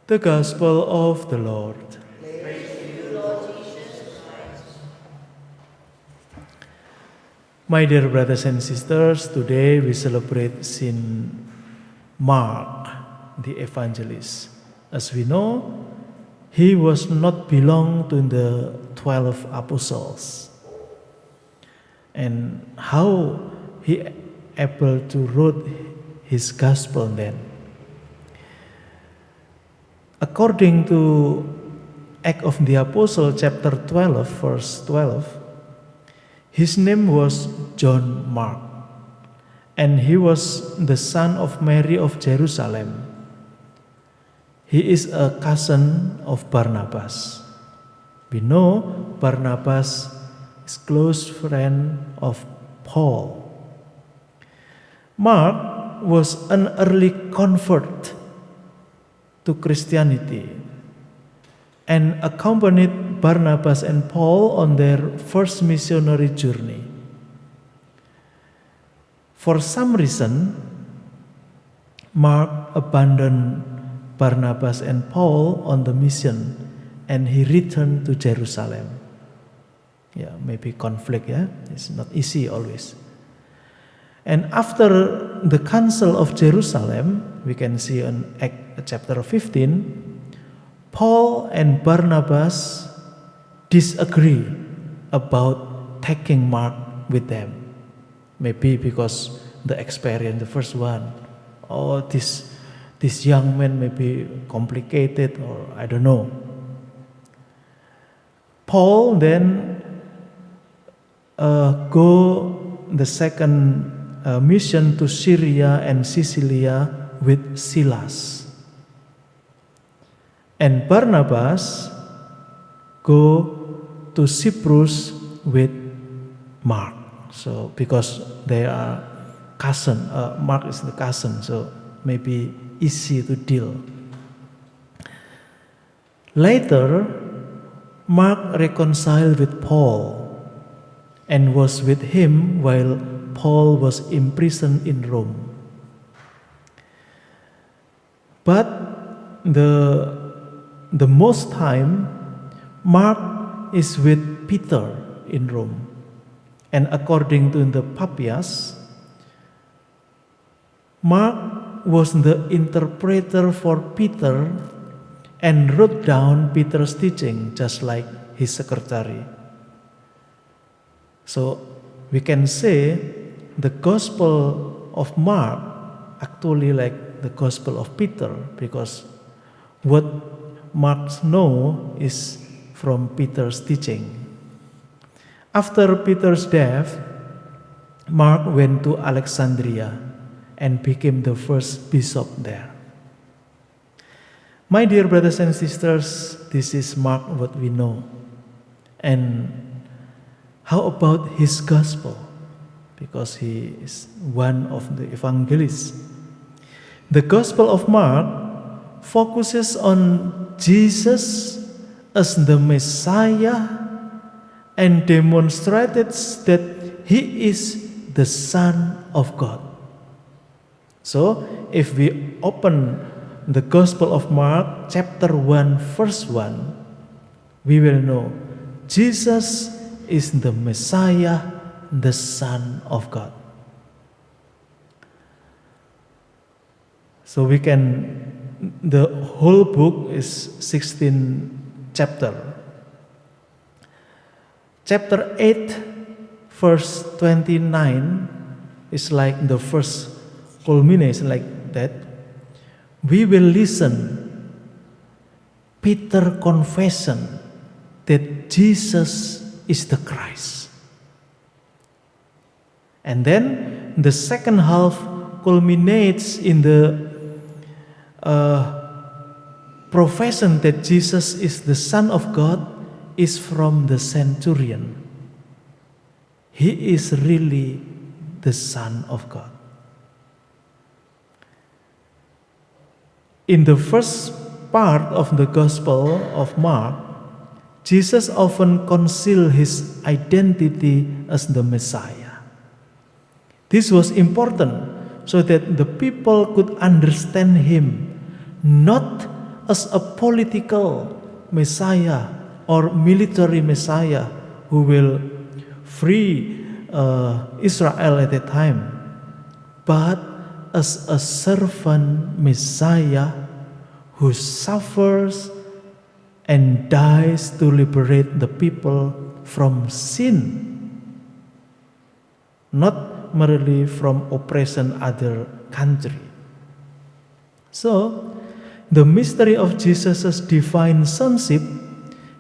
The Gospel of the Lord. Praise to you, Lord Jesus Christ. My dear brothers and sisters, today we celebrate Saint Mark, the evangelist. As we know, he was not belong to the 12 apostles. And how he able to write his gospel then? According to Acts of the Apostle, chapter 12, verse 12, his name was John Mark, and he was the son of Mary of Jerusalem. He is a cousin of Barnabas. We know Barnabas is close friend of Paul. Mark was an early convert to Christianity and accompanied Barnabas and Paul on their first missionary journey. For some reason, Mark abandoned Barnabas and Paul on the mission and he returned to Jerusalem. Yeah, maybe conflict, yeah? It's not easy always. And after the Council of Jerusalem, we can see in Acts chapter 15, Paul and Barnabas disagree about taking Mark with them. Maybe because the experience, the first one, this young man may be complicated, or I don't know. Paul then go the second mission to Syria and Sicilia with Silas. And Barnabas go to Cyprus with Mark. So because they are cousin, Mark is the cousin, so maybe easy to deal. Later, Mark reconciled with Paul and was with him while Paul was imprisoned in Rome. But the most time, Mark is with Peter in Rome. And according to the Papias, Mark was the interpreter for Peter and wrote down Peter's teaching just like his secretary. So we can say the Gospel of Mark actually like the Gospel of Peter, because what Mark knows is from Peter's teaching. After Peter's death, Mark went to Alexandria and became the first bishop there. My dear brothers and sisters, this is Mark what we know. And how about his gospel? Because he is one of the evangelists. The Gospel of Mark focuses on Jesus as the Messiah and demonstrates that he is the Son of God. So, if we open the Gospel of Mark, chapter 1, verse 1, we will know Jesus is the Messiah, the Son of God. So the whole book is 16 chapter. Chapter 8, verse 29 is like the first culmination like that. We will listen Peter's confession that Jesus is the Christ. And then the second half culminates in the profession that Jesus is the Son of God is from the centurion. He is really the Son of God. In the first part of the Gospel of Mark, Jesus often concealed his identity as the Messiah. This was important so that the people could understand him not as a political Messiah or military Messiah who will free Israel at that time, but as a servant Messiah who suffers and dies to liberate the people from sin, not merely from oppression other country. So, the mystery of Jesus' divine sonship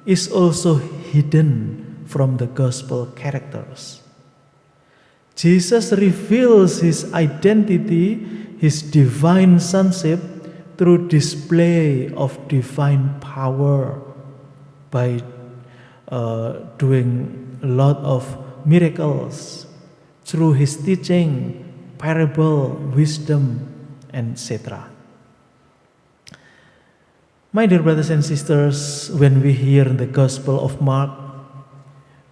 is also hidden from the gospel characters. Jesus reveals his identity, his divine sonship, through display of divine power by doing a lot of miracles through his teaching, parable, wisdom, etc. My dear brothers and sisters, when we hear the Gospel of Mark,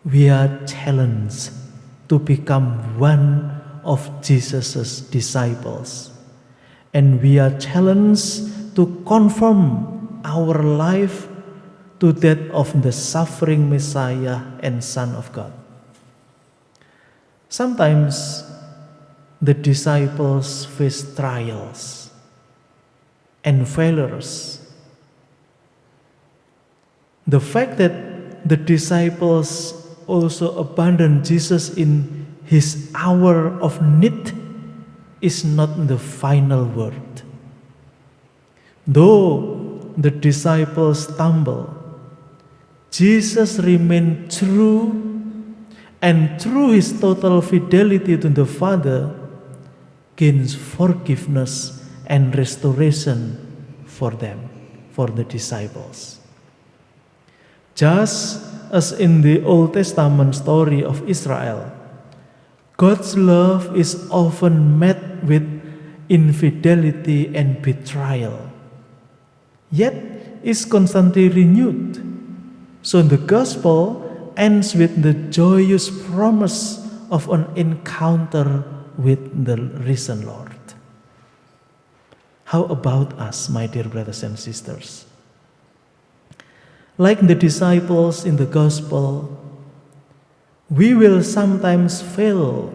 we are challenged to become one of Jesus' disciples. And we are challenged to conform our life to that of the suffering Messiah and Son of God. Sometimes the disciples face trials and failures. The fact that the disciples also abandoned Jesus in his hour of need is not the final word. Though the disciples stumble, Jesus remained true, and through his total fidelity to the Father, gains forgiveness and restoration for them, for the disciples. Just as in the Old Testament story of Israel, God's love is often met with infidelity and betrayal, yet is constantly renewed. So the gospel ends with the joyous promise of an encounter with the risen Lord. How about us, my dear brothers and sisters? Like the disciples in the gospel, we will sometimes fail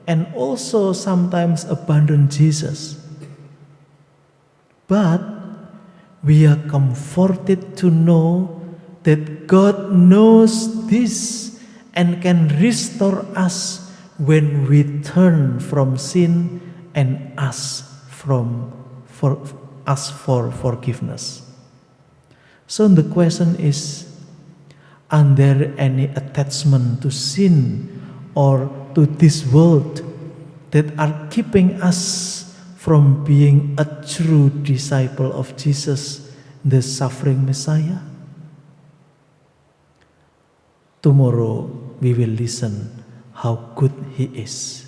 and also sometimes abandon Jesus. But we are comforted to know that God knows this and can restore us when we turn from sin and ask for forgiveness. So the question is, are there any attachment to sin or to this world that are keeping us from being a true disciple of Jesus, the suffering Messiah? Tomorrow we will listen how good he is,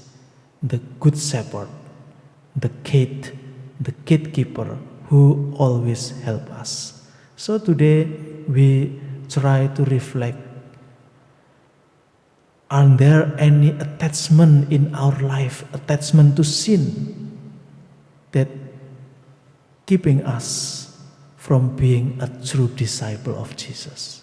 the good shepherd, the gatekeeper who always help us. So today we try to reflect, are there any attachment in our life, attachment to sin, that keeping us from being a true disciple of Jesus?